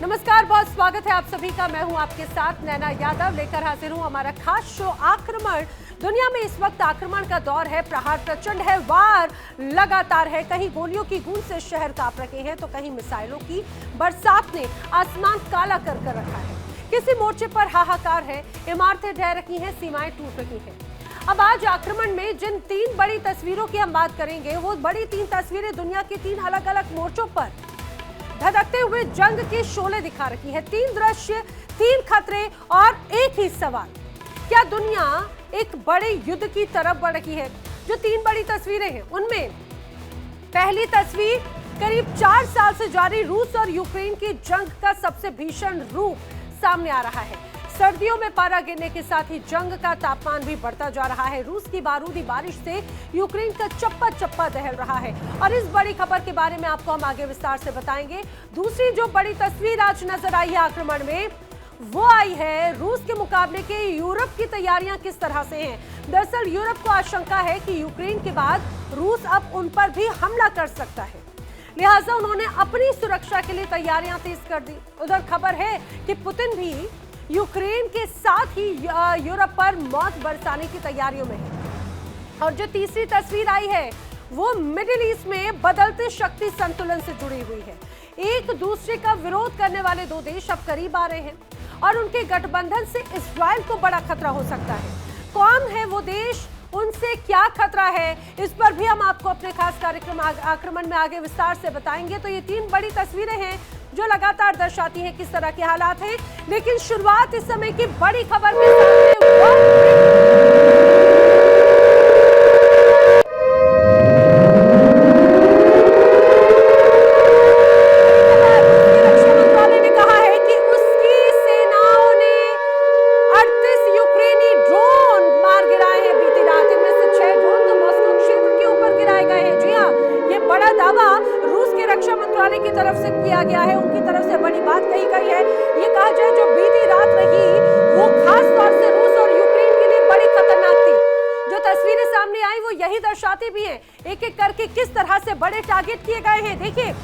नमस्कार, बहुत स्वागत है आप सभी का। मैं हूं आपके साथ नैना यादव, लेकर हाजिर हूं हमारा खास शो आक्रमण। दुनिया में इस वक्त आक्रमण का दौर है, प्रहार प्रचंड है, वार लगातार है। कहीं गोलियों की गूंज से शहर कांप रहे हैं तो कहीं मिसाइलों की बरसात ने आसमान काला कर रखा है। किसी मोर्चे पर हाहाकार है, इमारतें ढह रही हैं, सीमाएं टूट रही हैं। अब आज आक्रमण में जिन 3 बड़ी तस्वीरों की हम बात करेंगे, वो बड़ी 3 तस्वीरें दुनिया के 3 अलग अलग मोर्चों पर धधकते हुए जंग के शोले दिखा रही है। 3 दृश्य, 3 खतरे और एक ही सवाल, क्या दुनिया एक बड़े युद्ध की तरफ बढ़ रही है? जो 3 बड़ी तस्वीरें हैं उनमें पहली तस्वीर करीब 4 साल से जारी रूस और यूक्रेन की जंग का सबसे भीषण रूप सामने आ रहा है। सर्दियों में पारा गिरने के साथ ही जंग का तापमान भी बढ़ता जा रहा है। रूस की बारूदी बारिश से यूक्रेन का चप्पा चप्पा दहल रहा है और इस बड़ी खबर के बारे में आपको हम आगे विस्तार से बताएंगे। दूसरी जो बड़ी तस्वीर आज नजर आई है आक्रमण में, वो आई है रूस के मुकाबले के यूरोप की तैयारियां किस तरह से हैं। दरअसल यूरोप को आशंका है कि यूक्रेन के बाद रूस अब उन पर भी हमला कर सकता है, लिहाजा उन्होंने अपनी सुरक्षा के लिए तैयारियां तेज कर दी। उधर खबर है कि पुतिन भी यूक्रेन के साथ ही यूरोप पर मौत बरसाने की तैयारियों में है। और जो तीसरी तस्वीर आई है वो मिडिल ईस्ट में बदलते शक्ति संतुलन से जुड़ी हुई है। एक दूसरे का विरोध करने वाले 2 देश अब करीब आ रहे हैं और उनके गठबंधन से इस्राइल को बड़ा खतरा हो सकता है। कौन है वो देश, उनसे क्या खतरा है, इस पर भी हम आपको अपने खास कार्यक्रम आक्रमण में आगे विस्तार से बताएंगे। तो ये 3 बड़ी तस्वीरें हैं जो लगातार दर्शाती हैं किस तरह के हालात हैं। लेकिन शुरुआत इस समय की बड़ी खबर के साथ रक्षा मंत्रालय ने कहा है कि उसकी सेनाओं ने 38 यूक्रेनी ड्रोन मार गिराए हैं बीती रात। इनमें से 6 ड्रोन तो मॉस्को क्षेत्र के ऊपर गिराए गए हैं। जी हाँ, ये बड़ा दावा रूस के रक्षा मंत्रालय की तरफ से किया गया है। उनकी तरफ से बड़ी बात कही गई है। ये कहा जाए जो बीती रात रही वो खास तौर से रूस और यूक्रेन के लिए बड़ी खतरनाक थी। जो तस्वीरें सामने आई वो यही दर्शाती भी हैं एक एक करके किस तरह से बड़े टारगेट किए गए हैं। देखिए,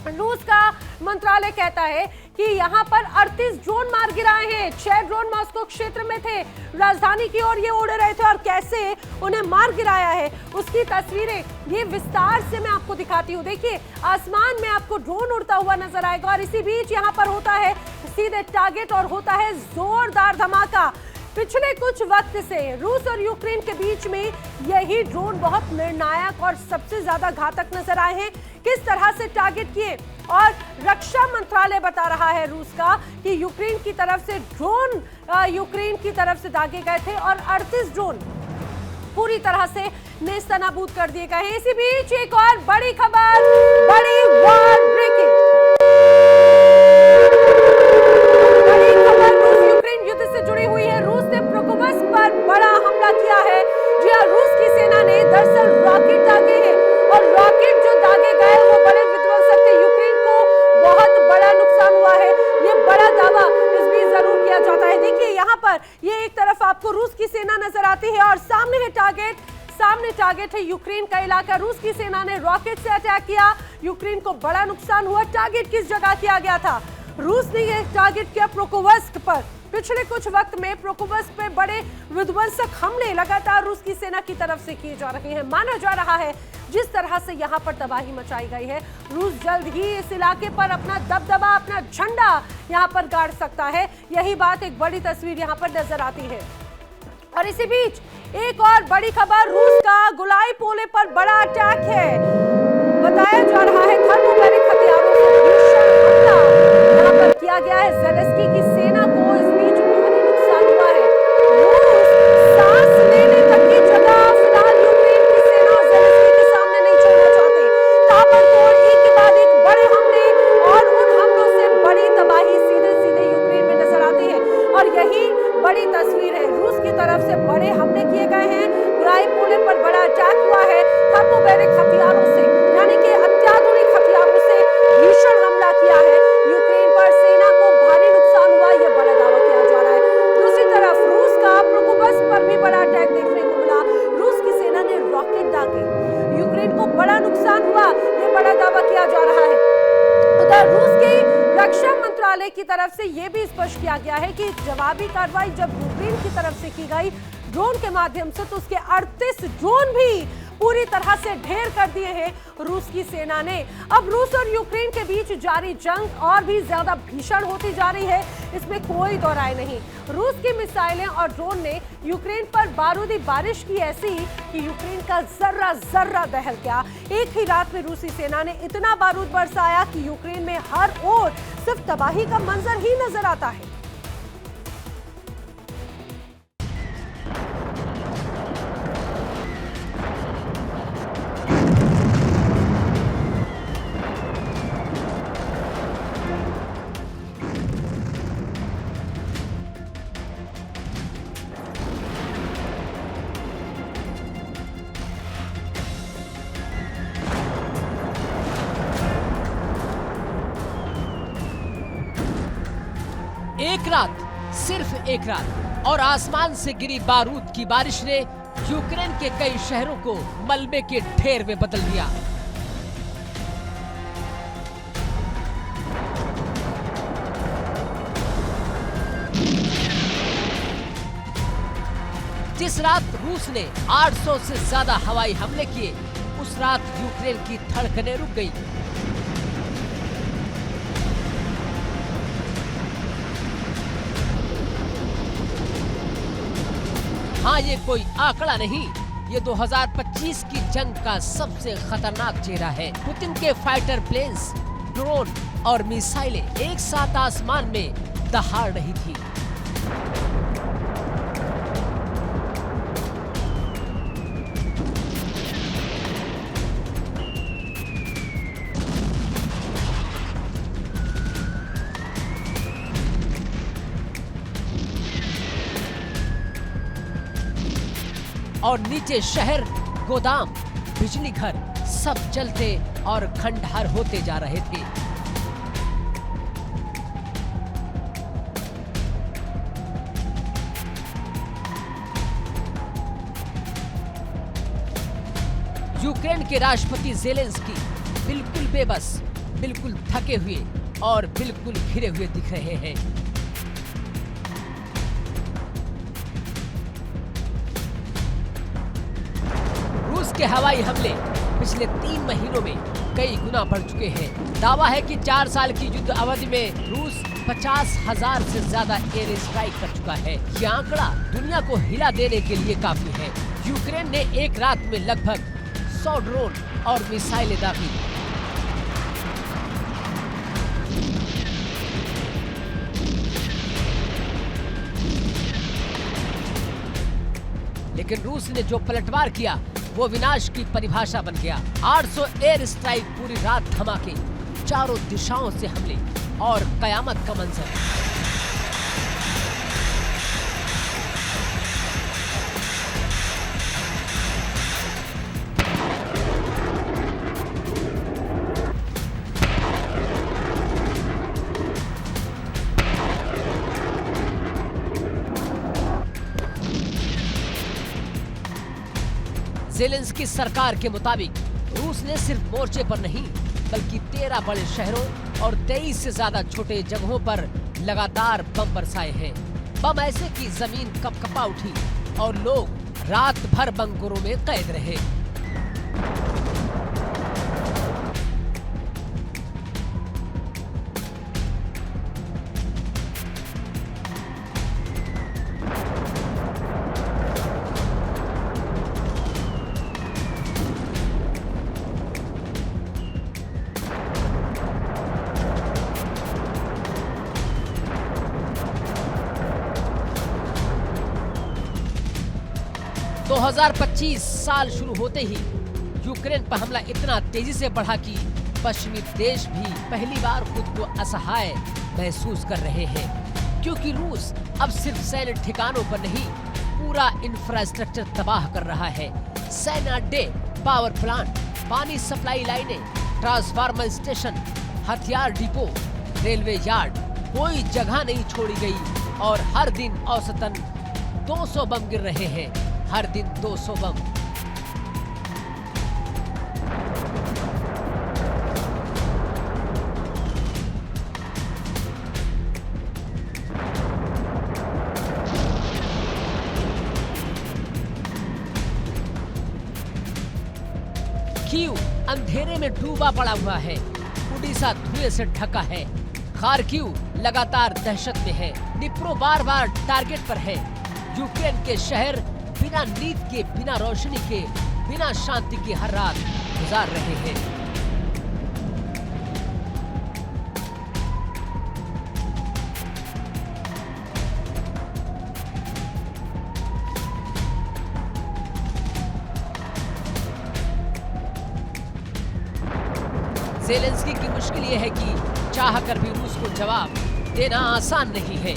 रूस का मंत्रालय कहता है कि यहाँ पर 38 ड्रोन मार गिराए हैं। 6 ड्रोन मॉस्को क्षेत्र में थे, राजधानी की ओर ये उड़ रहे थे और कैसे उन्हें मार गिराया है उसकी तस्वीरें ये विस्तार से मैं आपको दिखाती हूँ। देखिए, आसमान में आपको ड्रोन उड़ता हुआ नजर आएगा और इसी बीच यहाँ पर होता है सीधे टारगेट और होता है जोरदार धमाका। पिछले कुछ वक्त से रूस और यूक्रेन के बीच में यही ड्रोन बहुत निर्णायक और सबसे ज्यादा घातक नजर आए हैं। किस तरह से टारगेट किए, और रक्षा मंत्रालय बता रहा है रूस का कि यूक्रेन की तरफ से ड्रोन यूक्रेन की तरफ से दागे गए थे और 38 ड्रोन पूरी तरह से नेस्तनाबूद कर दिए गए हैं। इसी बीच एक और बड़ी खबर, बड़ी वॉर ब्रेकिंग बड़ी खबर रूस यूक्रेन युद्ध से जुड़ी हुई है। रूस ने प्रोकोवस्क पर बड़ा हमला किया है। जी हां, रूस की सेना ने दरअसल रॉकेट दागे हैं और रॉकेट जो दागे गए वो बड़े विध्वंसक थे। यूक्रेन को बहुत बड़ा नुकसान हुआ है, ये बड़ा दावा इस बीच जरूर किया जाता है। देखिए, यहाँ पर ये एक तरफ आपको रूस की सेना नजर आती है और सामने है टारगेट है यूक्रेन का इलाका। रूस की सेना ने रॉकेट से अटैक किया, यूक्रेन को बड़ा नुकसान हुआ। टारगेट किस जगह किया गया था? रूस ने यह टारगेट किया प्रोकोवस्क पर। पिछले कुछ वक्त में प्रोकोवस्क पे बड़े विध्वंसक हमले लगातार रूस की सेना की तरफ से किए जा रहे हैं। माना जा रहा है जिस तरह से यहाँ पर तबाही मचाई गई है, रूस जल्द ही इस इलाके पर अपना दबदबा, अपना झंडा यहाँ पर गाड़ सकता है। यही बात एक बड़ी तस्वीर यहाँ पर नजर आती है। और इसी बीच एक और बड़ी खबर, रूस का गुलाई पोले पर बड़ा अटैक है। बताया जा रहा है थर्मोबैरिक हथियारों से भीषण हमला यहाँ पर किया गया है। ज़ेलेंस्की की सेना को इस बीच भारी नुकसान हुआ है। रूस सांस लेने तक की जगह फिलहाल यूक्रेन की सेना और ज़ेलेंस्की के सामने नहीं छोड़ना चाहते। ताबड़तोड़ एक के बाद एक बड़े हमले और उन हमलों से बड़ी तबाही सीधे यूक्रेन में नजर आती है। और यही बड़ी तस्वीर है, रूस की तरफ से बड़े हमले किए गए हैं। गुलाई पोले पर बड़ा अटैक हुआ है थर्मोबैरिक हथियारों से, यानी कि अत्याधुनिक मंत्रालय की तरफ से यह भी स्पष्ट किया गया है कि जवाबी कार्रवाई जब यूक्रेन की तरफ से की गई ड्रोन के माध्यम से, तो उसके 38 ड्रोन भी पूरी तरह से ढेर कर दिए हैं रूस की सेना ने। अब रूस और यूक्रेन के बीच जारी जंग और भी ज्यादा भीषण होती जा रही है, इसमें कोई दो राय नहीं। रूस की मिसाइलें और ड्रोन ने यूक्रेन पर बारूदी बारिश की, ऐसी कि यूक्रेन का जर्रा जर्रा दहल गया। एक ही रात में रूसी सेना ने इतना बारूद बरसाया कि यूक्रेन में हर ओर सिर्फ तबाही का मंजर ही नजर आता है। एक रात, सिर्फ एक रात, और आसमान से गिरी बारूद की बारिश ने यूक्रेन के कई शहरों को मलबे के ढेर में बदल दिया। जिस रात रूस ने 800 से ज्यादा हवाई हमले किए, उस रात यूक्रेन की धड़कनें रुक गई। हाँ, ये कोई आंकड़ा नहीं, ये 2025 की जंग का सबसे खतरनाक चेहरा है। पुतिन के फाइटर प्लेन्स, ड्रोन और मिसाइलें एक साथ आसमान में दहाड़ रही थी। और नीचे शहर, गोदाम, बिजली घर सब जलते और खंडहर होते जा रहे थे। यूक्रेन के राष्ट्रपति ज़ेलेंस्की बिल्कुल बेबस, बिल्कुल थके हुए और बिल्कुल घिरे हुए दिख रहे हैं। रूस के हवाई हमले पिछले 3 महीनों में कई गुना बढ़ चुके हैं। दावा है कि 4 साल की युद्ध अवधि में रूस 50,000 से ज्यादा एयर स्ट्राइक कर चुका है। ये आंकड़ा दुनिया को हिला देने के लिए काफी है। यूक्रेन ने एक रात में लगभग 100 ड्रोन और मिसाइलें दागी। लेकिन रूस ने जो पलटवार किया वो विनाश की परिभाषा बन गया। 800 एयर स्ट्राइक, पूरी रात धमाके, चारों दिशाओं से हमले और कयामत का मंजर। ज़ेलेंस्की सरकार के मुताबिक रूस ने सिर्फ मोर्चे पर नहीं, बल्कि 13 बड़े शहरों और 23 से ज्यादा छोटे जगहों पर लगातार बम बरसाए हैं। बम ऐसे कि जमीन कपकपा उठी और लोग रात भर बंकरों में कैद रहे। तो 2025 साल शुरू होते ही यूक्रेन पर हमला इतना तेजी से बढ़ा कि पश्चिमी देश भी पहली बार खुद को असहाय महसूस कर रहे हैं, क्योंकि रूस अब सिर्फ सैन्य ठिकानों पर नहीं, पूरा इंफ्रास्ट्रक्चर तबाह कर रहा है। सैन्य अड्डे, पावर प्लांट, पानी सप्लाई लाइनें, ट्रांसफार्मर स्टेशन, हथियार डिपो, रेलवे यार्ड, कोई जगह नहीं छोड़ी गई। और हर दिन औसतन 200 बम गिर रहे हैं, हर दिन 200 बम। कीव अंधेरे में डूबा पड़ा हुआ है, ओडिशा धुएं से ढका है, खार्किव लगातार दहशत में है, डिप्रो बार बार टारगेट पर है। यूक्रेन के शहर बिना नींद के, बिना रोशनी के, बिना शांति के हर रात गुजार रहे हैं। ज़ेलेंस्की की मुश्किल ये है कि चाहकर भी रूस को जवाब देना आसान नहीं है।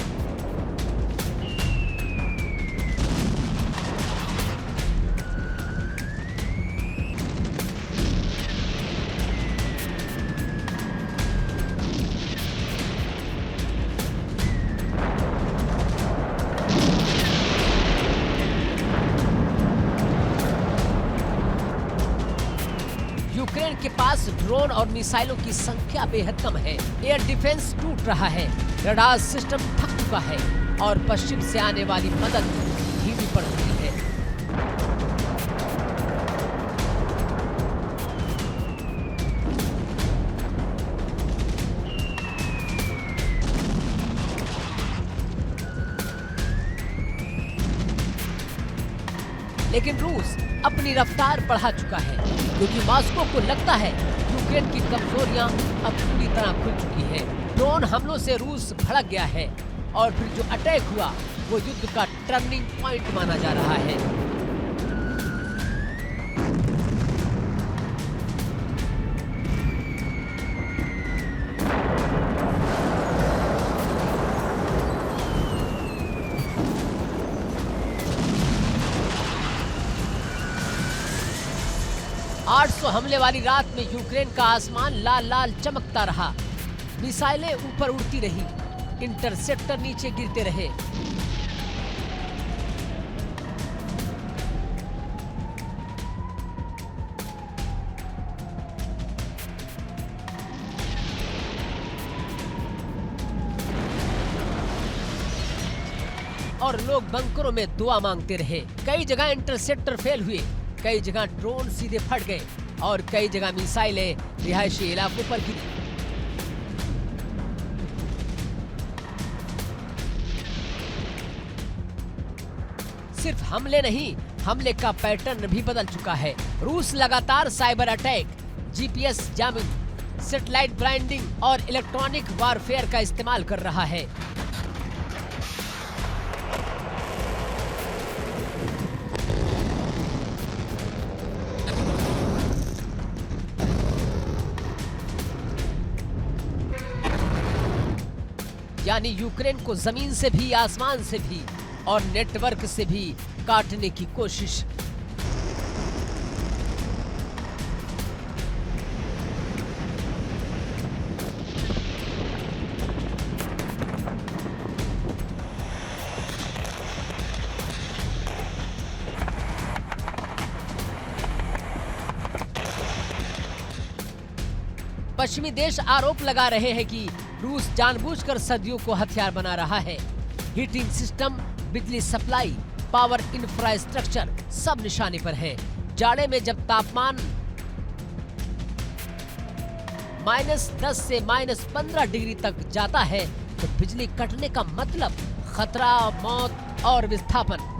यूक्रेन के पास ड्रोन और मिसाइलों की संख्या बेहद कम है। एयर डिफेंस टूट रहा है, रडार सिस्टम थक चुका है और पश्चिम से आने वाली मदद धीमी पड़ रही है। लेकिन रूस अपनी रफ्तार बढ़ा चुका है, क्योंकि मॉस्को को लगता है यूक्रेन की कमजोरियां अब पूरी तरह खुल चुकी है। ड्रोन हमलों से रूस भड़क गया है और फिर जो अटैक हुआ वो युद्ध का टर्निंग पॉइंट माना जा रहा है। 800 हमले वाली रात में यूक्रेन का आसमान लाल लाल चमकता रहा, मिसाइलें ऊपर उड़ती रही, इंटरसेप्टर नीचे गिरते रहे। और लोग बंकरों में दुआ मांगते रहे। कई जगह इंटरसेप्टर फेल हुए, कई जगह ड्रोन सीधे फट गए और कई जगह मिसाइलें रिहायशी इलाकों पर गिरी। सिर्फ हमले नहीं, हमले का पैटर्न भी बदल चुका है। रूस लगातार cyber attack, GPS jamming, satellite blinding और इलेक्ट्रॉनिक वारफेयर का इस्तेमाल कर रहा है। यानी यूक्रेन को जमीन से भी, आसमान से भी और नेटवर्क से भी काटने की कोशिश। पश्चिमी देश आरोप लगा रहे हैं कि रूस जानबूझकर सदियों को हथियार बना रहा है। हीटिंग सिस्टम, बिजली सप्लाई, पावर इंफ्रास्ट्रक्चर सब निशाने पर है। जाड़े में जब तापमान -10 से -15 डिग्री तक जाता है तो बिजली कटने का मतलब खतरा, मौत और विस्थापन।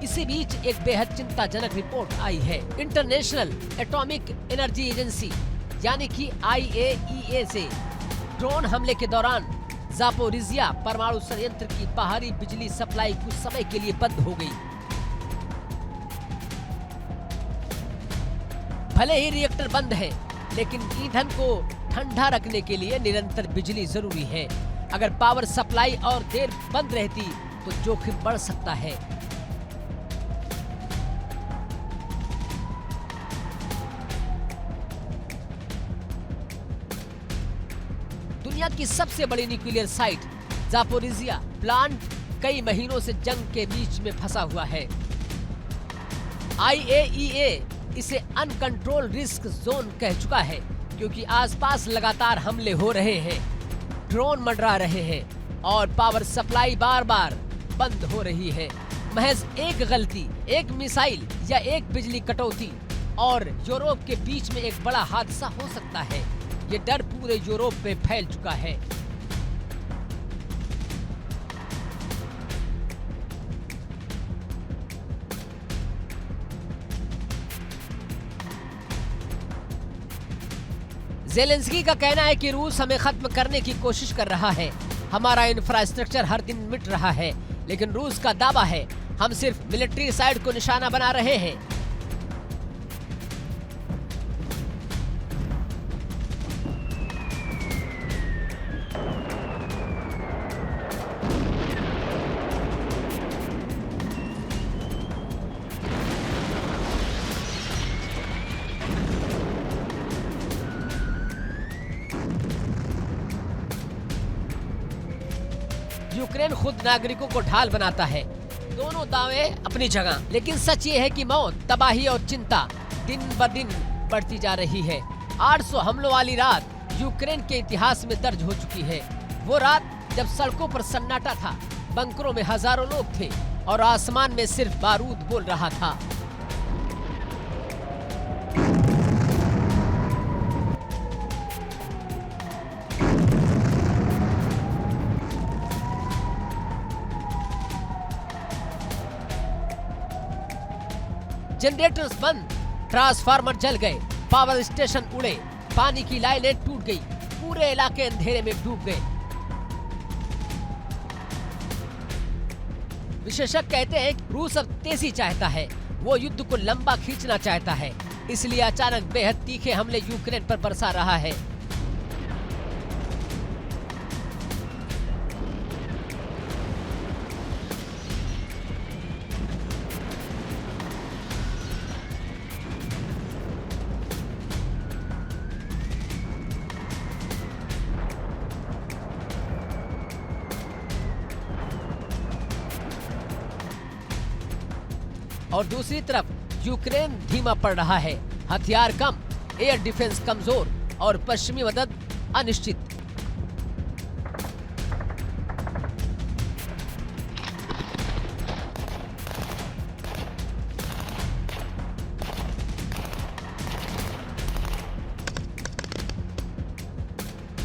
इसी बीच एक बेहद चिंताजनक रिपोर्ट आई है। इंटरनेशनल एटॉमिक एनर्जी एजेंसी यानी कि IAEA से ड्रोन हमले के दौरान ज़ापोरिज़िया परमाणु संयंत्र की बाहरी बिजली सप्लाई कुछ समय के लिए बंद हो गई। भले ही रिएक्टर बंद है, लेकिन ईंधन को ठंडा रखने के लिए निरंतर बिजली जरूरी है। अगर पावर सप्लाई और देर बंद रहती तो जोखिम बढ़ सकता है। दुनिया की सबसे बड़ी न्यूक्लियर साइट ज़ापोरिज़िया प्लांट कई महीनों से जंग के बीच में फंसा हुआ है। IAEA इसे अनकंट्रोल रिस्क जोन कह चुका है, क्योंकि आसपास लगातार हमले हो रहे हैं, ड्रोन मंडरा रहे हैं और पावर सप्लाई बार बार बंद हो रही है। महज एक गलती, एक मिसाइल या एक बिजली कटौती और यूरोप के बीच में एक बड़ा हादसा हो सकता है। ये डर पूरे यूरोप में फैल चुका है। ज़ेलेंस्की का कहना है कि रूस हमें खत्म करने की कोशिश कर रहा है, हमारा इंफ्रास्ट्रक्चर हर दिन मिट रहा है, लेकिन रूस का दावा है हम सिर्फ मिलिट्री साइट को निशाना बना रहे हैं। यूक्रेन खुद नागरिकों को ढाल बनाता है। दोनों दावे अपनी जगह, लेकिन सच ये है कि मौत, तबाही और चिंता दिन ब दिन बढ़ती जा रही है। 800 हमलों वाली रात यूक्रेन के इतिहास में दर्ज हो चुकी है। वो रात जब सड़कों पर सन्नाटा था, बंकरों में हजारों लोग थे और आसमान में सिर्फ बारूद बोल रहा था। जनरेटर्स बंद, ट्रांसफार्मर जल गए, पावर स्टेशन उड़े, पानी की लाइनें टूट गई, पूरे इलाके अंधेरे में डूब गए। विशेषज्ञ कहते हैं कि रूस अब तेजी चाहता है, वो युद्ध को लंबा खींचना चाहता है, इसलिए अचानक बेहद तीखे हमले यूक्रेन पर बरसा रहा है। और दूसरी तरफ यूक्रेन धीमा पड़ रहा है, हथियार कम, एयर डिफेंस कमजोर और पश्चिमी मदद अनिश्चित।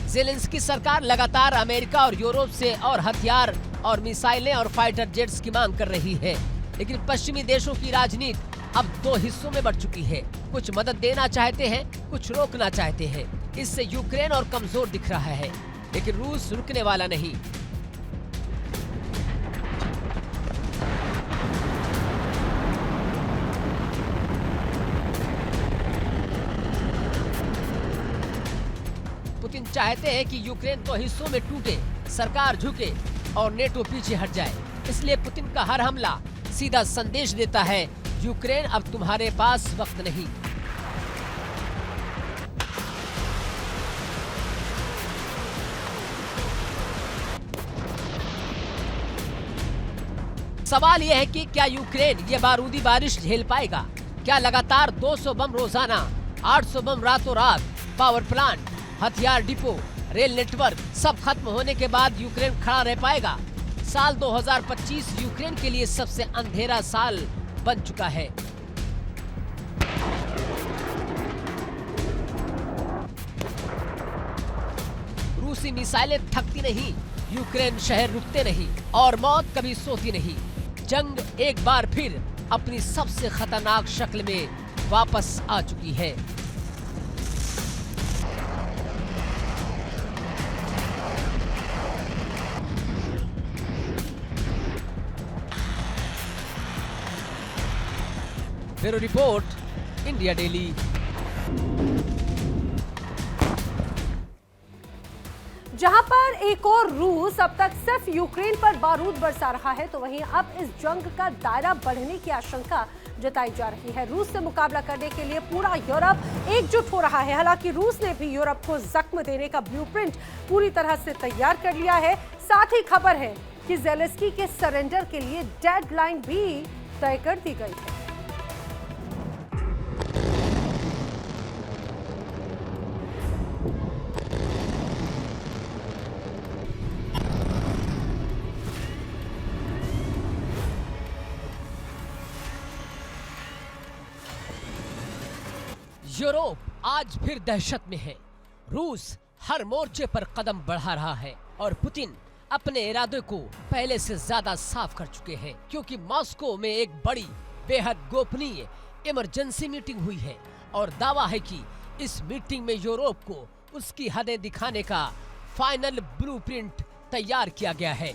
ज़ेलेंस्की सरकार लगातार अमेरिका और यूरोप से और हथियार और मिसाइलें और फाइटर जेट्स की मांग कर रही है, लेकिन पश्चिमी देशों की राजनीति अब दो हिस्सों में बढ़ चुकी है। कुछ मदद देना चाहते हैं, कुछ रोकना चाहते हैं। इससे यूक्रेन और कमजोर दिख रहा है, लेकिन रूस रुकने वाला नहीं। पुतिन चाहते हैं कि यूक्रेन दो हिस्सों में टूटे, सरकार झुके और नेटो पीछे हट जाए। इसलिए पुतिन का हर हमला सीधा संदेश देता है, यूक्रेन अब तुम्हारे पास वक्त नहीं। सवाल यह है कि क्या यूक्रेन ये बारूदी बारिश झेल पाएगा? क्या लगातार 200 बम रोजाना, 800 बम रातों रात, पावर प्लांट, हथियार डिपो, रेल नेटवर्क सब खत्म होने के बाद यूक्रेन खड़ा रह पाएगा? साल 2025 यूक्रेन के लिए सबसे अंधेरा साल बन चुका है। रूसी मिसाइलें थकती नहीं, यूक्रेन शहर रुकते नहीं और मौत कभी सोती नहीं। जंग एक बार फिर अपनी सबसे खतरनाक शक्ल में वापस आ चुकी है। Bureau report, India daily. जहां पर एक और रूस अब तक सिर्फ यूक्रेन पर बारूद बरसा रहा है, तो वहीं अब इस जंग का दायरा बढ़ने की आशंका जताई जा रही है। रूस से मुकाबला करने के लिए पूरा यूरोप एकजुट हो रहा है। हालांकि रूस ने भी यूरोप को जख्म देने का ब्लूप्रिंट पूरी तरह से तैयार कर लिया है। साथ ही खबर है कि ज़ेलेंस्की के सरेंडर के लिए डेडलाइन भी तय कर दी गई है। यूरोप आज फिर दहशत में है। रूस हर मोर्चे पर कदम बढ़ा रहा है और पुतिन अपने इरादे को पहले से ज्यादा साफ कर चुके हैं, क्योंकि मॉस्को में एक बड़ी बेहद गोपनीय इमरजेंसी मीटिंग हुई है और दावा है कि इस मीटिंग में यूरोप को उसकी हदें दिखाने का फाइनल ब्लूप्रिंट तैयार किया गया है।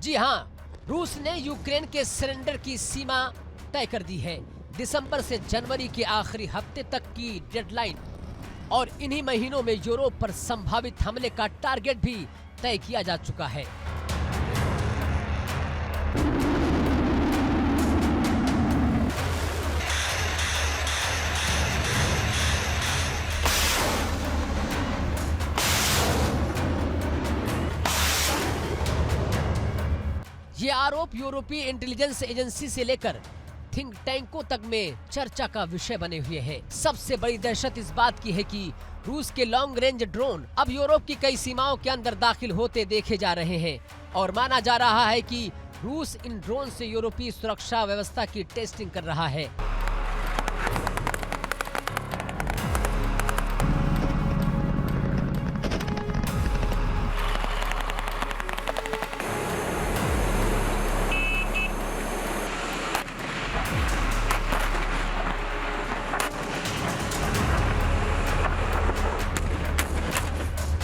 जी हाँ, रूस ने यूक्रेन के सरेंडर की सीमा तय कर दी है। दिसंबर से जनवरी के आखिरी हफ्ते तक की डेडलाइन और इन्हीं महीनों में यूरोप पर संभावित हमले का टारगेट भी तय किया जा चुका है। ये आरोप यूरोपीय इंटेलिजेंस एजेंसी से लेकर थिंक टैंकों तक में चर्चा का विषय बने हुए हैं। सबसे बड़ी दहशत इस बात की है कि रूस के लॉन्ग रेंज ड्रोन अब यूरोप की कई सीमाओं के अंदर दाखिल होते देखे जा रहे हैं और माना जा रहा है कि रूस इन ड्रोन से यूरोपीय सुरक्षा व्यवस्था की टेस्टिंग कर रहा है।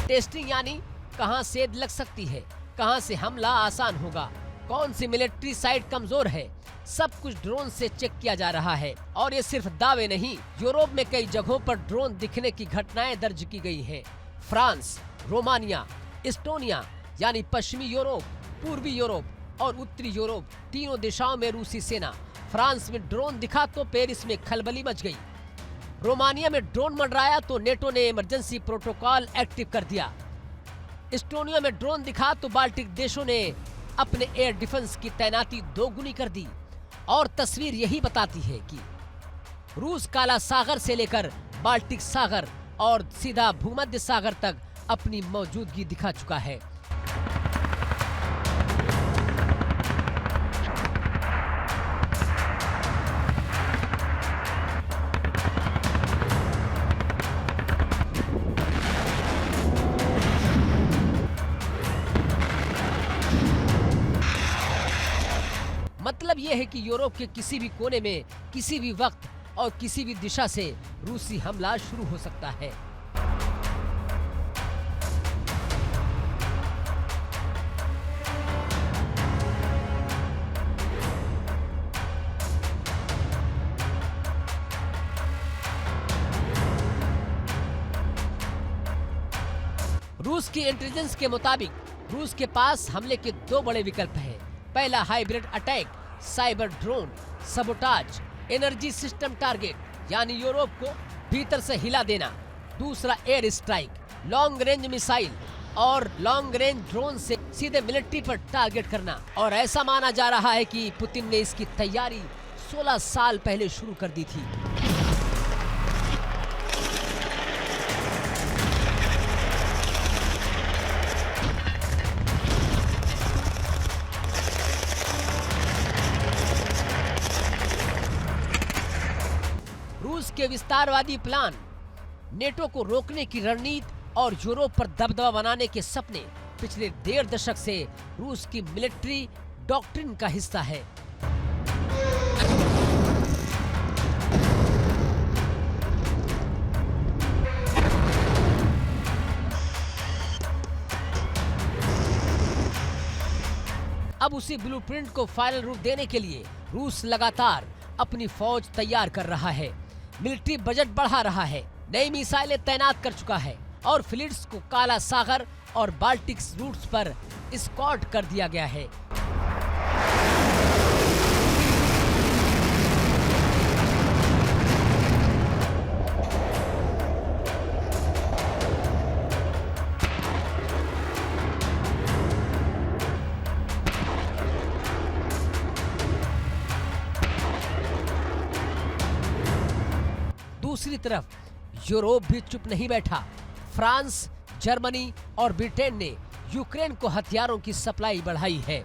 टेस्टिंग यानी कहां सेध लग सकती है, कहां से हमला आसान होगा, कौन सी मिलिट्री साइट कमजोर है, सब कुछ ड्रोन से चेक किया जा रहा है। और ये सिर्फ दावे नहीं, यूरोप में कई जगहों पर ड्रोन दिखने की घटनाएं दर्ज की गई हैं। फ्रांस, रोमानिया, इस्टोनिया यानी पश्चिमी यूरोप, पूर्वी यूरोप और उत्तरी यूरोप, तीनों दिशाओं में रूसी सेना। फ्रांस में ड्रोन दिखा तो पेरिस में खलबली मच गई। रोमानिया में ड्रोन मंडराया तो नेटो ने इमरजेंसी प्रोटोकॉल एक्टिव कर दिया। इस्टोनिया में ड्रोन दिखा तो बाल्टिक देशों ने अपने एयर डिफेंस की तैनाती दोगुनी कर दी। और तस्वीर यही बताती है कि रूस काला सागर से लेकर बाल्टिक सागर और सीधा भूमध्य सागर तक अपनी मौजूदगी दिखा चुका है। मतलब यह है कि यूरोप के किसी भी कोने में किसी भी वक्त और किसी भी दिशा से रूसी हमला शुरू हो सकता है। रूस की इंटेलिजेंस के मुताबिक रूस के पास हमले के दो बड़े विकल्प हैं। पहला hybrid attack, cyber drone, sabotage, energy system target यानी यूरोप को भीतर से हिला देना। दूसरा air strike, long range missile और लॉन्ग रेंज ड्रोन से सीधे मिलिट्री पर टारगेट करना। और ऐसा माना जा रहा है कि पुतिन ने इसकी तैयारी 16 साल पहले शुरू कर दी थी। रूस के विस्तारवादी प्लान, नेटो को रोकने की रणनीति और यूरोप पर दबदबा बनाने के सपने पिछले 1.5 दशक से रूस की मिलिट्री डॉक्ट्रिन का हिस्सा है। अब उसी ब्लूप्रिंट को फाइनल रूप देने के लिए रूस लगातार अपनी फौज तैयार कर रहा है, मिलिट्री बजट बढ़ा रहा है, नई मिसाइलें तैनात कर चुका है और फ्लीट्स को काला सागर और बाल्टिक रूट्स पर स्कॉट कर दिया गया है। दूसरी तरफ यूरोप भी चुप नहीं बैठा। फ्रांस, जर्मनी और ब्रिटेन ने यूक्रेन को हथियारों की सप्लाई बढ़ाई है।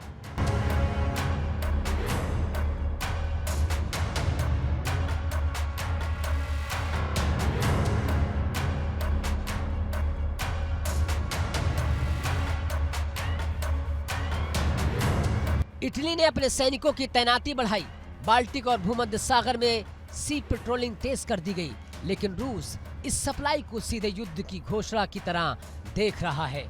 इटली ने अपने सैनिकों की तैनाती बढ़ाई। बाल्टिक और भूमध्य सागर में सी पेट्रोलिंग तेज कर दी गई, लेकिन रूस इस सप्लाई को सीधे युद्ध की घोषणा की तरह देख रहा है।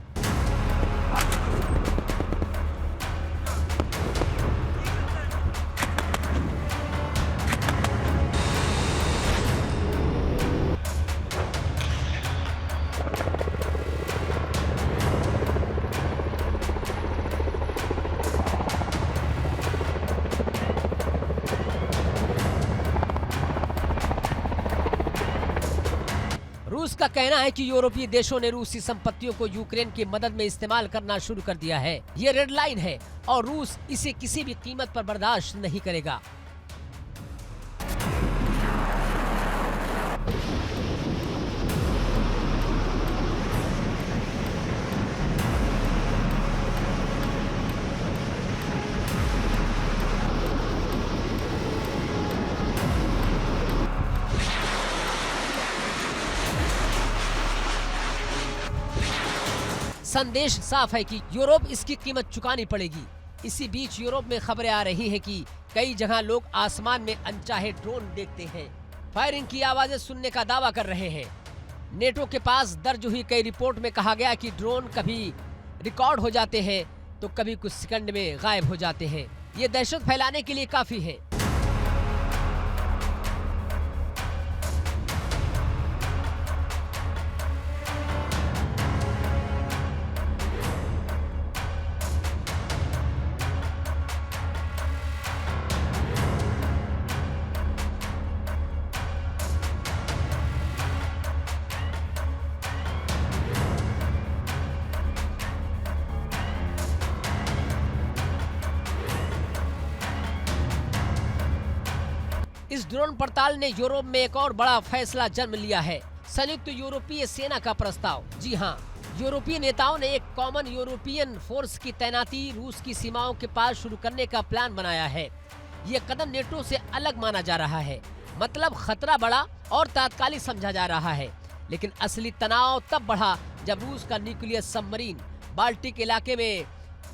रूस का कहना है कि यूरोपीय देशों ने रूसी संपत्तियों को यूक्रेन की मदद में इस्तेमाल करना शुरू कर दिया है। ये रेड लाइन है और रूस इसे किसी भी कीमत पर बर्दाश्त नहीं करेगा। संदेश साफ है कि यूरोप इसकी कीमत चुकानी पड़ेगी। इसी बीच यूरोप में खबरें आ रही हैं कि कई जगह लोग आसमान में अनचाहे ड्रोन देखते हैं, फायरिंग की आवाजें सुनने का दावा कर रहे हैं। नेटो के पास दर्ज हुई कई रिपोर्ट में कहा गया कि ड्रोन कभी रिकॉर्ड हो जाते हैं तो कभी कुछ सेकंड में गायब हो जाते हैं। ये दहशत फैलाने के लिए काफी है। इस ड्रोन पड़ताल ने यूरोप में एक और बड़ा फैसला जन्म लिया है। संयुक्त यूरोपीय सेना का प्रस्ताव। जी हाँ, यूरोपीय नेताओं ने एक कॉमन यूरोपियन फोर्स की तैनाती रूस की सीमाओं के पास शुरू करने का प्लान बनाया है। ये कदम नेटो से अलग माना जा रहा है। मतलब खतरा बढ़ा और तात्कालिक समझा जा रहा है, लेकिन असली तनाव तब बढ़ा जब रूस का न्यूक्लियर सबमरीन बाल्टिक इलाके में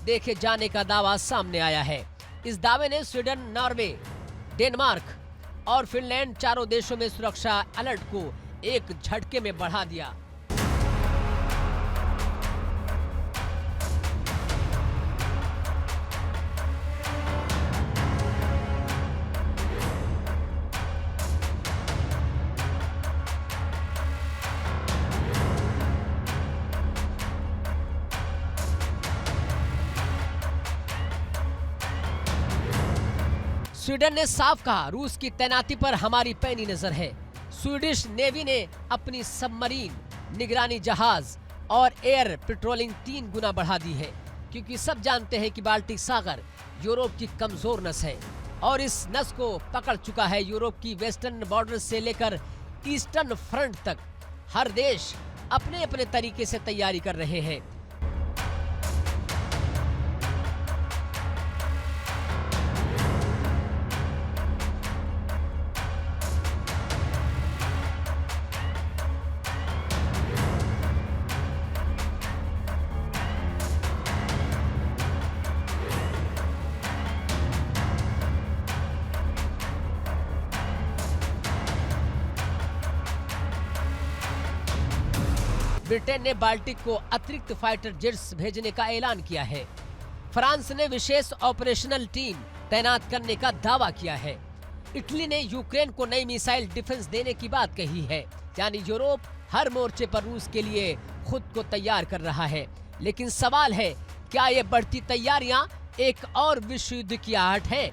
देखे जाने का दावा सामने आया है। इस दावे ने स्वीडन, नॉर्वे, डेनमार्क और फिनलैंड चारों देशों में सुरक्षा अलर्ट को एक झटके में बढ़ा दिया। स्वीडन ने साफ कहा, रूस की तैनाती पर हमारी पैनी नजर है। स्वीडिश नेवी ने अपनी सबमरीन, निगरानी जहाज और एयर पेट्रोलिंग 3 गुना बढ़ा दी है, क्योंकि सब जानते हैं कि बाल्टिक सागर यूरोप की कमजोर नस है और इस नस को पकड़ चुका है यूरोप की वेस्टर्न बॉर्डर से लेकर ईस्टर्न फ्रंट तक। हर देश अपने अपने तरीके से तैयारी कर रहे हैं। ब्रिटेन ने बाल्टिक को अतिरिक्त फाइटर जेट्स भेजने का ऐलान किया है। फ्रांस ने विशेष ऑपरेशनल टीम तैनात करने का दावा किया है। इटली ने यूक्रेन को नई मिसाइल डिफेंस देने की बात कही है। यानी यूरोप हर मोर्चे पर रूस के लिए खुद को तैयार कर रहा है। लेकिन सवाल है, क्या ये बढ़ती तैयारियां एक और विश्व युद्ध की आहट है?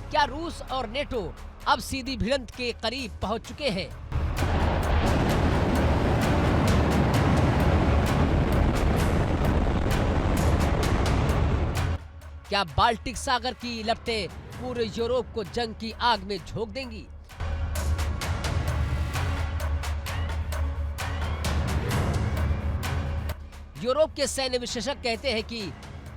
क्या रूस और नेटो अब सीधी भिड़ंत के करीब पहुंच चुके हैं? क्या बाल्टिक सागर की लपटें पूरे यूरोप को जंग की आग में झोंक देंगी? यूरोप के सैन्य विशेषज्ञ कहते हैं कि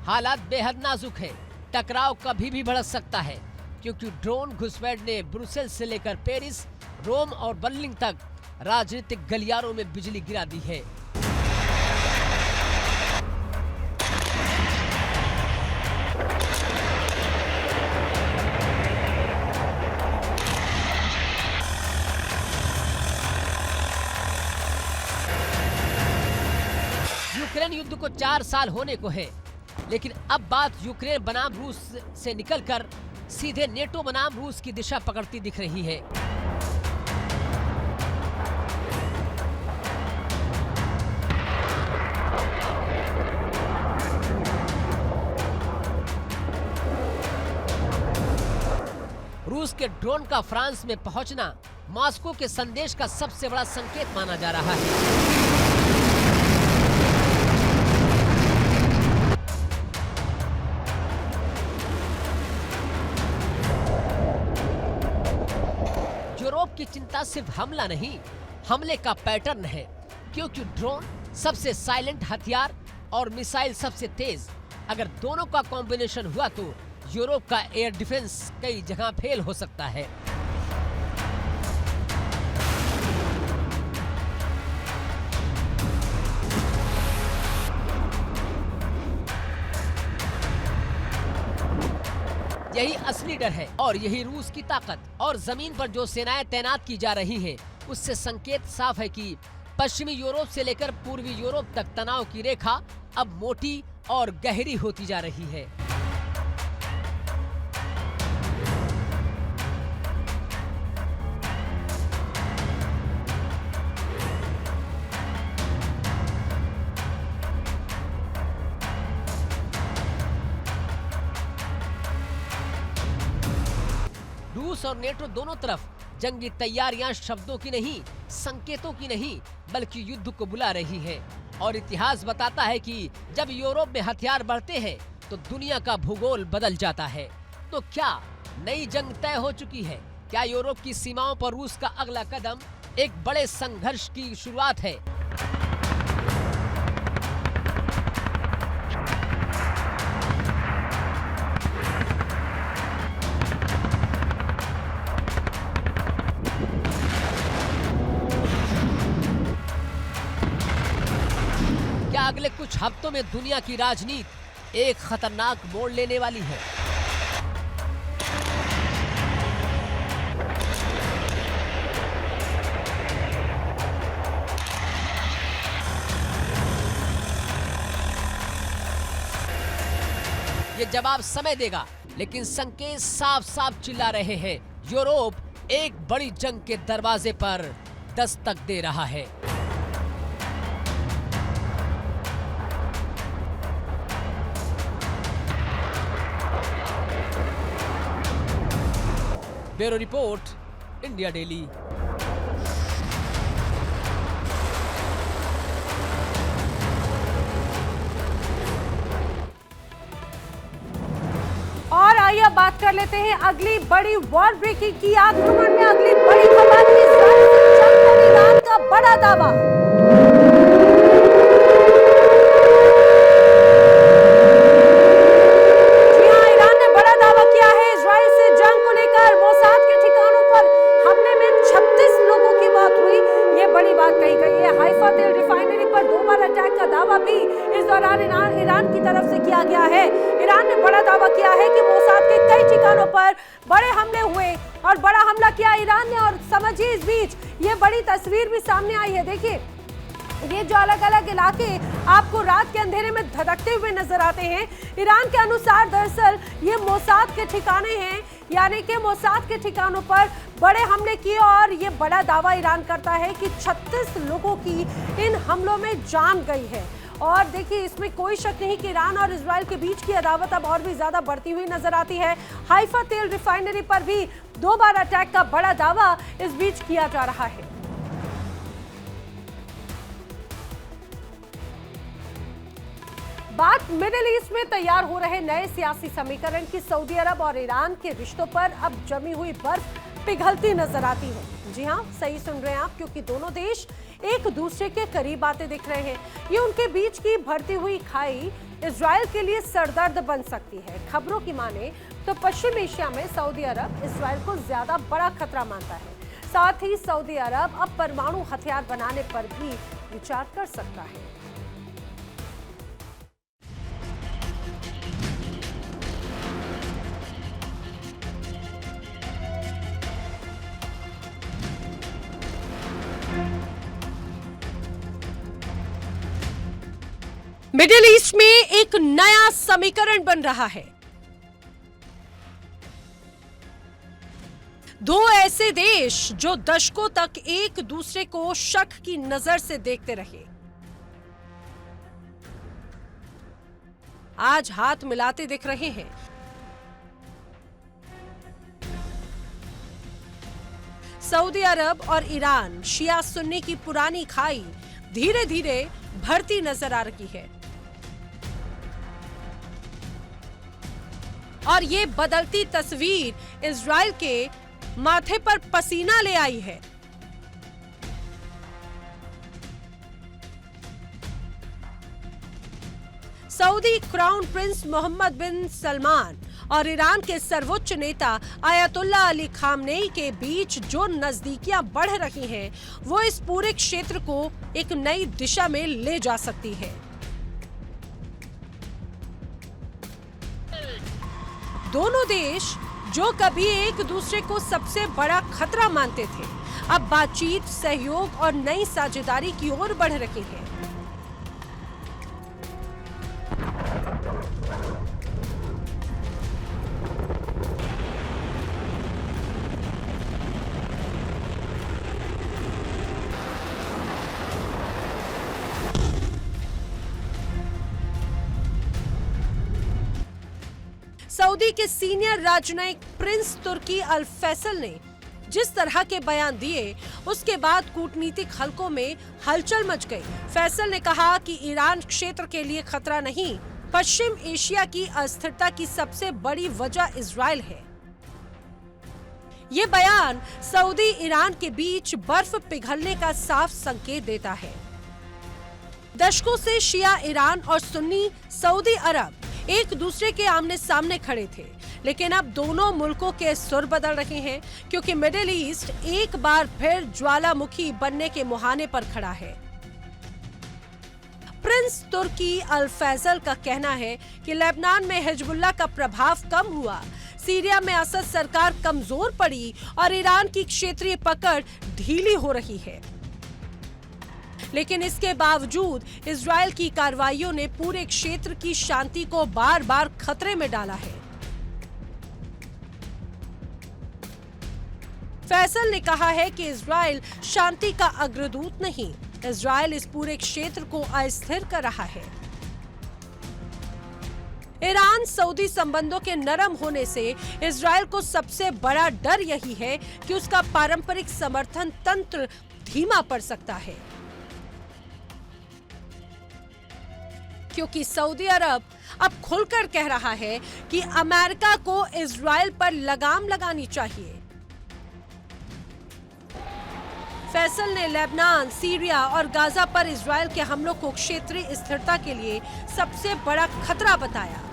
हालात बेहद नाजुक है। टकराव कभी भी भड़क सकता है, क्योंकि ड्रोन घुसपैठ ने ब्रुसेल्स से लेकर पेरिस, रोम और बर्लिन तक राजनीतिक गलियारों में बिजली गिरा दी है। यूक्रेन युद्ध को 4 साल होने को है, लेकिन अब बात यूक्रेन बनाम रूस से निकलकर सीधे नेटो बनाम रूस की दिशा पकड़ती दिख रही है। रूस के ड्रोन का फ्रांस में पहुंचना मॉस्को के संदेश का सबसे बड़ा संकेत माना जा रहा है। यूरोप की चिंता सिर्फ हमला नहीं, हमले का पैटर्न है, क्योंकि ड्रोन सबसे साइलेंट हथियार और मिसाइल सबसे तेज। अगर दोनों का कॉम्बिनेशन हुआ तो यूरोप का एयर डिफेंस कई जगह फेल हो सकता है। यही असली डर है और यही रूस की ताकत। और जमीन पर जो सेनाएं तैनात की जा रही हैं, उससे संकेत साफ है कि पश्चिमी यूरोप से लेकर पूर्वी यूरोप तक तनाव की रेखा अब मोटी और गहरी होती जा रही है। रूस और नेटो दोनों तरफ जंगी तैयारियां शब्दों की नहीं, संकेतों की नहीं, बल्कि युद्ध को बुला रही है। और इतिहास बताता है कि जब यूरोप में हथियार बढ़ते हैं तो दुनिया का भूगोल बदल जाता है। तो क्या नई जंग तय हो चुकी है? क्या यूरोप की सीमाओं पर रूस का अगला कदम एक बड़े संघर्ष की शुरुआत है? अगले कुछ हफ्तों में दुनिया की राजनीति एक खतरनाक मोड़ लेने वाली है। ये जवाब समय देगा, लेकिन संकेत साफ साफ चिल्ला रहे हैं। यूरोप एक बड़ी जंग के दरवाजे पर दस्तक दे रहा है। Bureau report, India daily. और आइए अब बात कर लेते हैं अगली बड़ी वॉर ब्रेकिंग की। आक्रमण में अगली बड़ी खबर, ईरान का बड़ा दावा। ईरान की तरफ से किया गया है। ईरान ने बड़ा दावा किया है कि मोसाद के कई ठिकानों पर बड़े हमले हुए और बड़ा हमला किया ईरान ने। और समझिए इस बीच ये बड़ी तस्वीर भी सामने आई है। देखिए, ये जो अलग अलग इलाके आपको रात के अंधेरे में धधकते हुए नजर आते हैं, ईरान के अनुसार दरअसल ये मोसाद के ठिकाने हैं, यानी कि मोसाद के ठिकानों पर बड़े हमले किए। और ये बड़ा दावा ईरान करता है कि 36 लोगों की इन हमलों में जान गई है। और देखिए, इसमें कोई शक नहीं कि ईरान और इजराइल के बीच की अदावत अब और भी ज्यादा बढ़ती हुई नजर आती है। हाइफा तेल रिफाइनरी पर भी 2 बार अटैक का बड़ा दावा इस बीच किया जा रहा है। बात मिडिल ईस्ट में तैयार हो रहे नए सियासी समीकरण की। सऊदी अरब और ईरान के रिश्तों पर अब जमी हुई बर्फ पिघलती नजर आती है। जी हां, सही सुन रहे हैं आप, क्योंकि दोनों देश एक दूसरे के करीब आते दिख रहे हैं। ये उनके बीच की बढ़ती हुई खाई इजराइल के लिए सरदर्द बन सकती है। खबरों की माने तो पश्चिम एशिया में सऊदी अरब इजराइल को ज्यादा बड़ा खतरा मानता है। साथ ही सऊदी अरब अब परमाणु हथियार बनाने पर भी विचार कर सकता है। मिडिल ईस्ट में एक नया समीकरण बन रहा है। दो ऐसे देश जो दशकों तक एक दूसरे को शक की नजर से देखते रहे, आज हाथ मिलाते दिख रहे हैं। सऊदी अरब और ईरान शिया सुन्नी की पुरानी खाई धीरे धीरे भरती नजर आ रही है और ये बदलती तस्वीर इजराइल के माथे पर पसीना ले आई है। सऊदी क्राउन प्रिंस मोहम्मद बिन सलमान और ईरान के सर्वोच्च नेता आयतुल्ला अली खामनेई के बीच जो नजदीकियां बढ़ रही हैं, वो इस पूरे क्षेत्र को एक नई दिशा में ले जा सकती है। दोनों देश जो कभी एक दूसरे को सबसे बड़ा खतरा मानते थे, अब बातचीत, सहयोग और नई साझेदारी की ओर बढ़ रहे हैं। सऊदी के सीनियर राजनयिक प्रिंस तुर्की अल फैसल ने जिस तरह के बयान दिए, उसके बाद कूटनीतिक हलकों में हलचल मच गई। फैसल ने कहा कि ईरान क्षेत्र के लिए खतरा नहीं, पश्चिम एशिया की अस्थिरता की सबसे बड़ी वजह इजराइल है। ये बयान सऊदी ईरान के बीच बर्फ पिघलने का साफ संकेत देता है। दशकों से शिया ईरान और सुन्नी सऊदी अरब एक दूसरे के आमने सामने खड़े थे, लेकिन अब दोनों मुल्कों के सुर बदल रहे हैं, क्योंकि मिडिल ईस्ट एक बार फिर ज्वालामुखी बनने के मुहाने पर खड़ा है। प्रिंस तुर्की अल फैसल का कहना है कि लेबनान में हिजबुल्लाह का प्रभाव कम हुआ, सीरिया में असद सरकार कमजोर पड़ी और ईरान की क्षेत्रीय पकड़ ढीली हो रही है। लेकिन इसके बावजूद इजराइल की कार्रवाइयों ने पूरे क्षेत्र की शांति को बार बार खतरे में डाला है। फैसल ने कहा है कि इजराइल शांति का अग्रदूत नहीं, इजराइल इस पूरे क्षेत्र को अस्थिर कर रहा है। ईरान सऊदी संबंधों के नरम होने से इजराइल को सबसे बड़ा डर यही है कि उसका पारंपरिक समर्थन तंत्र धीमा पड़ सकता है, क्योंकि सऊदी अरब अब खुलकर कह रहा है कि अमेरिका को इजराइल पर लगाम लगानी चाहिए। फैसल ने लेबनान, सीरिया और गाजा पर इजराइल के हमलों को क्षेत्रीय स्थिरता के लिए सबसे बड़ा खतरा बताया।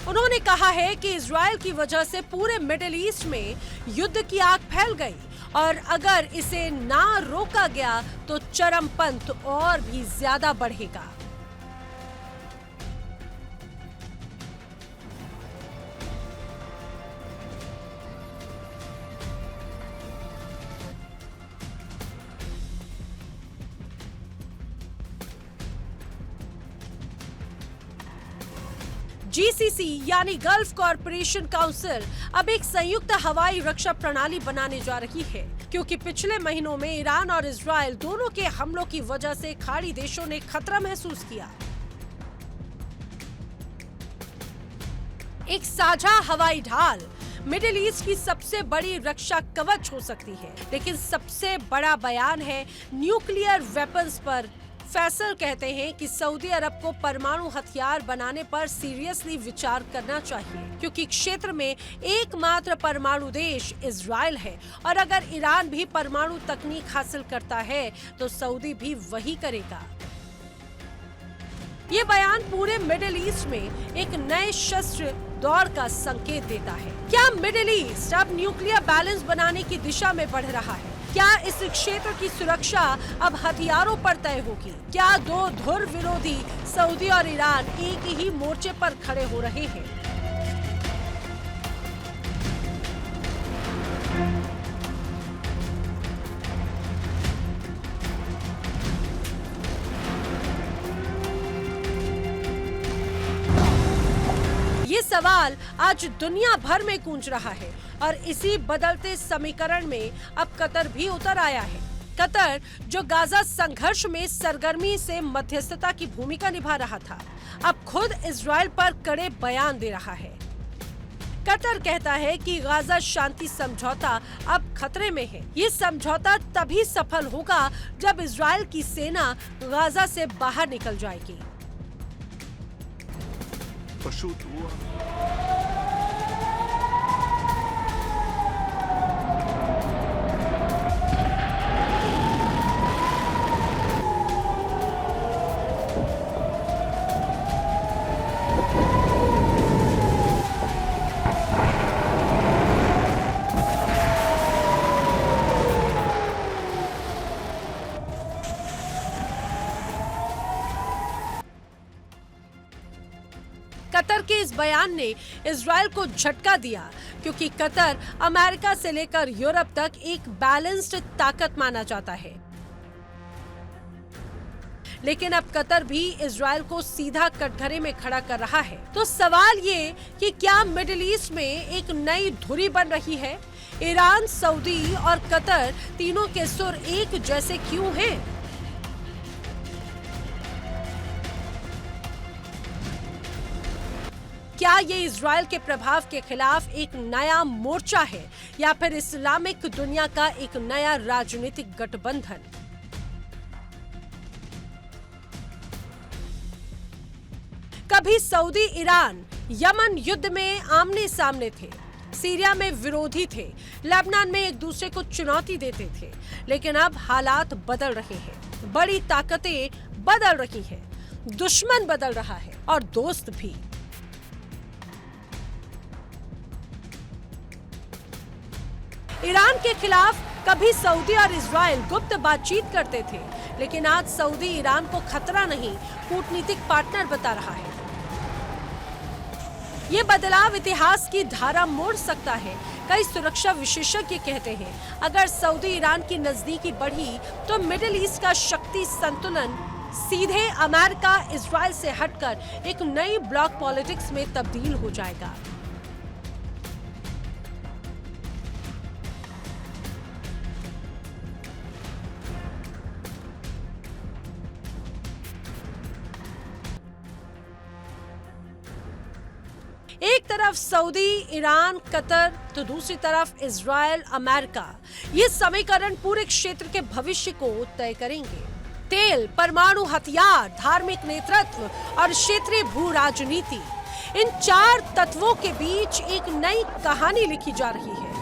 उन्होंने कहा है कि इजराइल की वजह से पूरे मिडिल ईस्ट में युद्ध की आग फैल गई और अगर इसे ना रोका गया तो चरमपंथ और भी ज्यादा बढ़ेगा। जीसीसी यानी गल्फ कॉरपोरेशन काउंसिल अब एक संयुक्त हवाई रक्षा प्रणाली बनाने जा रही है, क्योंकि पिछले महीनों में ईरान और इजराइल दोनों के हमलों की वजह से खाड़ी देशों ने खतरा महसूस किया। एक साझा हवाई ढाल मिडिल ईस्ट की सबसे बड़ी रक्षा कवच हो सकती है, लेकिन सबसे बड़ा बयान है न्यूक्लियर वेपन्स पर। फैसल कहते हैं कि सऊदी अरब को परमाणु हथियार बनाने पर सीरियसली विचार करना चाहिए, क्योंकि क्षेत्र में एकमात्र परमाणु देश इजराइल है और अगर ईरान भी परमाणु तकनीक हासिल करता है तो सऊदी भी वही करेगा। ये बयान पूरे मिडिल ईस्ट में एक नए शस्त्र दौर का संकेत देता है। क्या मिडिल ईस्ट अब न्यूक्लियर बैलेंस बनाने की दिशा में बढ़ रहा है? क्या इस क्षेत्र की सुरक्षा अब हथियारों पर तय होगी? क्या दो ध्रुव विरोधी सऊदी और ईरान एक ही मोर्चे पर खड़े हो रहे हैं? ये सवाल आज दुनिया भर में गूंज रहा है और इसी बदलते समीकरण में अब कतर भी उतर आया है। कतर, जो गाजा संघर्ष में सरगर्मी से मध्यस्थता की भूमिका निभा रहा था, अब खुद इजराइल पर कड़े बयान दे रहा है। कतर कहता है कि गाजा शांति समझौता अब खतरे में है। ये समझौता तभी सफल होगा जब इजराइल की सेना गाजा से बाहर निकल जाएगी। पशुत हुआ। कतर के इस बयान ने इजराइल को झटका दिया, क्योंकि कतर अमेरिका से लेकर यूरोप तक एक बैलेंस्ड ताकत माना जाता है। लेकिन अब कतर भी इजराइल को सीधा कटघरे में खड़ा कर रहा है। तो सवाल ये कि क्या मिडिल ईस्ट में एक नई धुरी बन रही है? ईरान, सऊदी और कतर तीनों के सुर एक जैसे क्यों हैं? क्या ये इजराइल के प्रभाव के खिलाफ एक नया मोर्चा है या फिर इस्लामिक दुनिया का एक नया राजनीतिक गठबंधन? कभी सऊदी ईरान यमन युद्ध में आमने सामने थे, सीरिया में विरोधी थे, लेबनान में एक दूसरे को चुनौती देते थे, लेकिन अब हालात बदल रहे हैं, बड़ी ताकतें बदल रही हैं, दुश्मन बदल रहा है और दोस्त भी। ईरान के खिलाफ कभी सऊदी और इजराइल गुप्त बातचीत करते थे, लेकिन आज सऊदी ईरान को खतरा नहीं, कूटनीतिक पार्टनर बता रहा है। ये बदलाव इतिहास की धारा मोड़ सकता है। कई सुरक्षा विशेषज्ञ कहते हैं, अगर सऊदी ईरान की नजदीकी बढ़ी तो मिडिल ईस्ट का शक्ति संतुलन सीधे अमेरिका इजराइल से हटकर एक नई ब्लॉक पॉलिटिक्स में तब्दील हो जाएगा। एक तरफ सऊदी, ईरान, कतर, तो दूसरी तरफ इजराइल, अमेरिका। ये समीकरण पूरे क्षेत्र के भविष्य को तय करेंगे। तेल, परमाणु हथियार, धार्मिक नेतृत्व और क्षेत्रीय भू राजनीति, इन चार तत्वों के बीच एक नई कहानी लिखी जा रही है।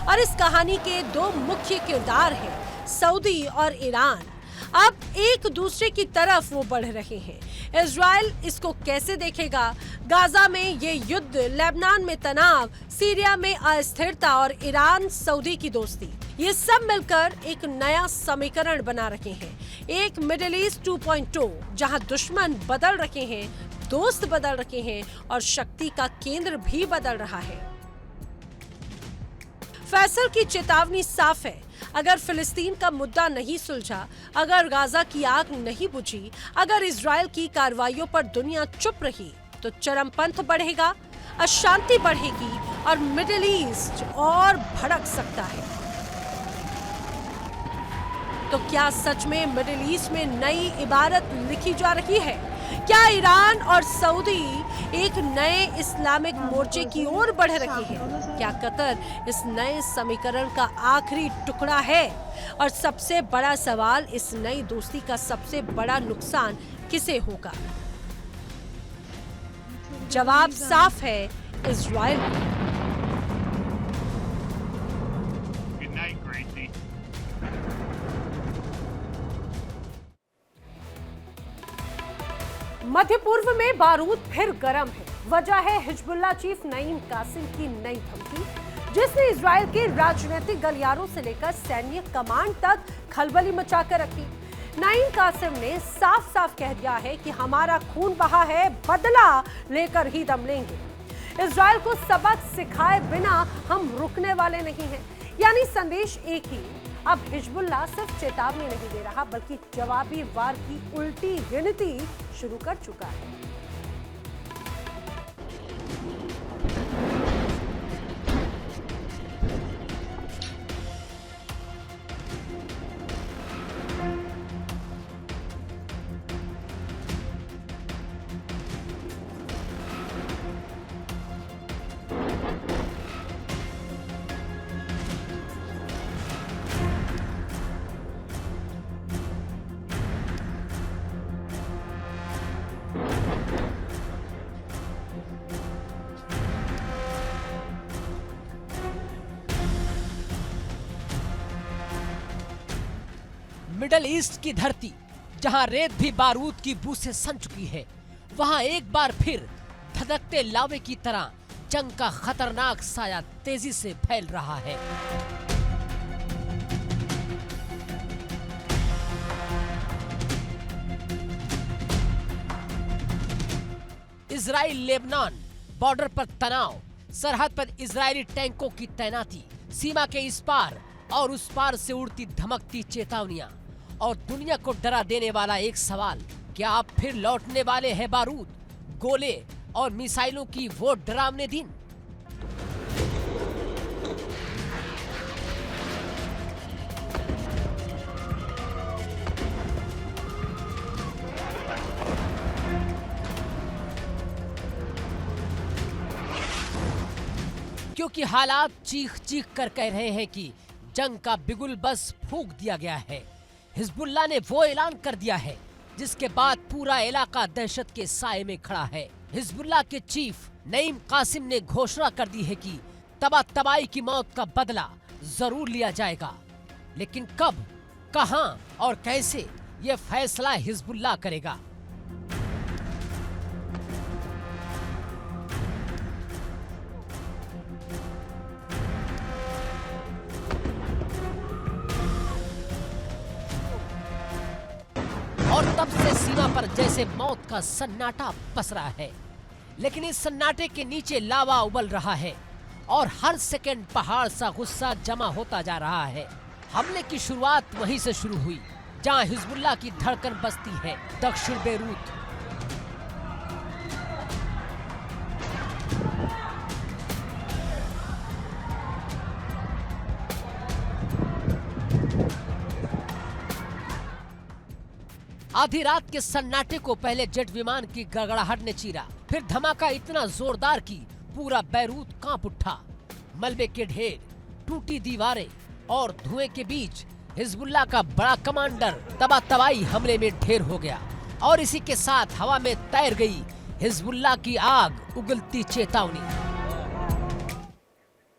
और इस कहानी के दो मुख्य किरदार हैं, सऊदी और ईरान। अब एक दूसरे की तरफ वो बढ़ रहे हैं। इजराइल इसको कैसे देखेगा? गाजा में ये युद्ध, लेबनान में तनाव, सीरिया में अस्थिरता और ईरान सऊदी की दोस्ती, ये सब मिलकर एक नया समीकरण बना रहे हैं। एक मिडिल ईस्ट 2.0, जहां दुश्मन बदल रहे हैं, दोस्त बदल रहे हैं और शक्ति का केंद्र भी बदल रहा है। फैसल की चेतावनी साफ है, अगर फिलिस्तीन का मुद्दा नहीं सुलझा, अगर गाजा की आग नहीं बुझी, अगर इजराइल की कार्रवाइयों पर दुनिया चुप रही, तो चरमपंथ बढ़ेगा, अशांति बढ़ेगी और मिडिल ईस्ट और भड़क सकता है। तो क्या सच में मिडिल ईस्ट में नई इबारत लिखी जा रही है? क्या ईरान और सऊदी एक नए इस्लामिक मोर्चे की ओर बढ़ रही है? क्या कतर इस नए समीकरण का आखिरी टुकड़ा है? और सबसे बड़ा सवाल, इस नई दोस्ती का सबसे बड़ा नुकसान किसे होगा? जवाब साफ है, इजराइल को। मध्य पूर्व में बारूद फिर गर्म है। वजह है हिजबुल्लाह चीफ नईम कासिम की नई धमकी, जिसने इजराइल के राजनीतिक गलियारों से लेकर सैन्य कमांड तक खलबली मचाकर रखी। नईम कासिम ने साफ साफ कह दिया है कि हमारा खून बहा है, बदला लेकर ही दम लेंगे। इजराइल को सबक सिखाए बिना हम रुकने वाले नहीं हैं। यानी संदेश एक ही, अब हिजबुल्लाह सिर्फ चेतावनी नहीं दे रहा, बल्कि जवाबी वार की उल्टी गिनती शुरू कर चुका है। मिडल ईस्ट की धरती, जहां रेत भी बारूद की बू से सन चुकी है, वहां एक बार फिर धधकते लावे की तरह जंग का खतरनाक साया तेजी से फैल रहा है। इजराइल लेबनान बॉर्डर पर तनाव, सरहद पर इजरायली टैंकों की तैनाती, सीमा के इस पार और उस पार से उड़ती धमकती चेतावनियां, और दुनिया को डरा देने वाला एक सवाल, क्या अब फिर लौटने वाले हैं बारूद, गोले और मिसाइलों की वो डरावने दिन? क्योंकि हालात चीख चीख कर कह रहे हैं कि जंग का बिगुल बस फूंक दिया गया है। हिजबुल्लाह ने वो ऐलान कर दिया है जिसके बाद पूरा इलाका दहशत के साए में खड़ा है। हिजबुल्लाह के चीफ नईम कासिम ने घोषणा कर दी है कि तबाही की मौत का बदला जरूर लिया जाएगा, लेकिन कब, कहां और कैसे, ये फैसला हिजबुल्लाह करेगा। और तब से सीमा पर जैसे मौत का सन्नाटा पसरा है, लेकिन इस सन्नाटे के नीचे लावा उबल रहा है और हर सेकंड पहाड़ सा गुस्सा जमा होता जा रहा है। हमले की शुरुआत वहीं से शुरू हुई जहां हिजबुल्लाह की धड़कन बसती है, दक्षिण बेरूत। आधी रात के सन्नाटे को पहले जेट विमान की गड़गड़ाहट ने चीरा, फिर धमाका इतना जोरदार कि पूरा बैरूत कांप उठा। मलबे के ढेर, टूटी दीवारें और धुएं के बीच हिजबुल्लाह का बड़ा कमांडर तबाही हमले में ढेर हो गया, और इसी के साथ हवा में तैर गई हिजबुल्लाह की आग उगलती चेतावनी।